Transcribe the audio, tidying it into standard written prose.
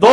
2